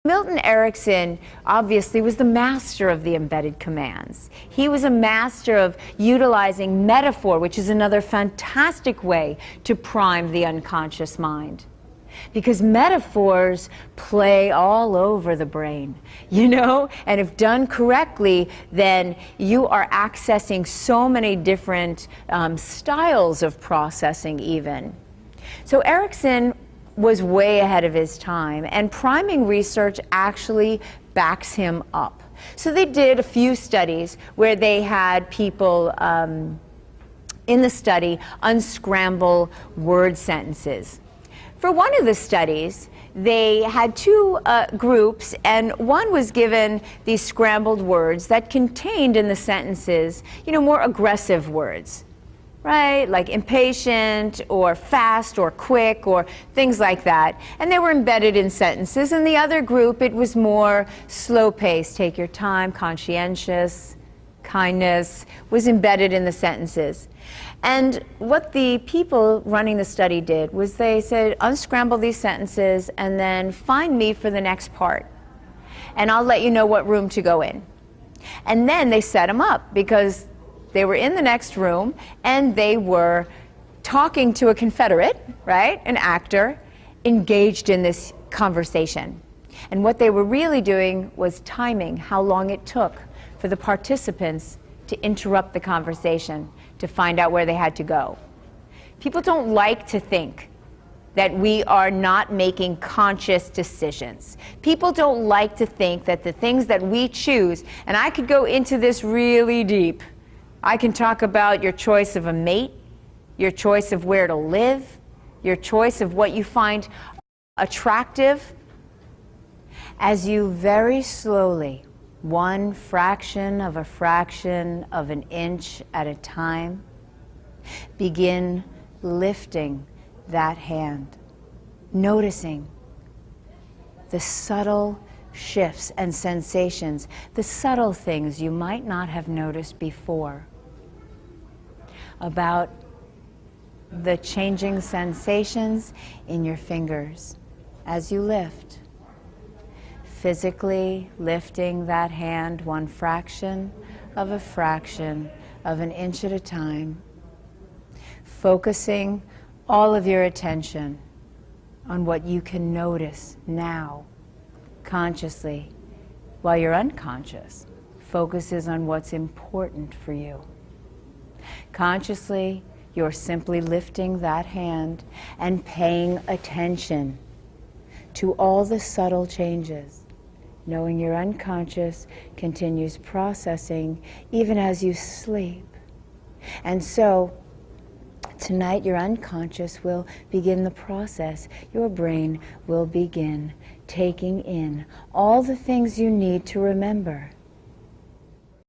Milton Erickson obviously was the master of the embedded commands. He was a master of utilizing metaphor, which is another fantastic way to prime the unconscious mind. Because metaphors play all over the brain, you know? And if done correctly, then you are accessing so many different styles of processing even. So Erickson was way ahead of his time, and priming research actually backs him up. So they did a few studies where they had people in the study unscramble word sentences. For one of the studies, they had two groups, and one was given these scrambled words that contained in the sentences, you know, more aggressive words, right? Like impatient or fast or quick or things like that. And they were embedded in sentences. And the other group, it was more slow-paced, take your time, conscientious, kindness, was embedded in the sentences. And what the people running the study did was they said, unscramble these sentences and then find me for the next part. And I'll let you know what room to go in. And then they set them up because they were in the next room and they were talking to a Confederate, right, an actor, engaged in this conversation. And what they were really doing was timing how long it took for the participants to interrupt the conversation to find out where they had to go. People don't like to think that we are not making conscious decisions. People don't like to think that the things that we choose, and I could go into this really deep. I can talk about your choice of a mate, your choice of where to live, your choice of what you find attractive. As you very slowly, one fraction of an inch at a time, begin lifting that hand, noticing the subtle shifts and sensations, the subtle things you might not have noticed before about the changing sensations in your fingers as you lift. Physically lifting that hand one fraction of an inch at a time, focusing all of your attention on what you can notice now, consciously, while your unconscious focuses on what's important for you. Consciously, you're simply lifting that hand and paying attention to all the subtle changes, knowing your unconscious continues processing even as you sleep. And so, tonight your unconscious will begin the process. Your brain will begin taking in all the things you need to remember.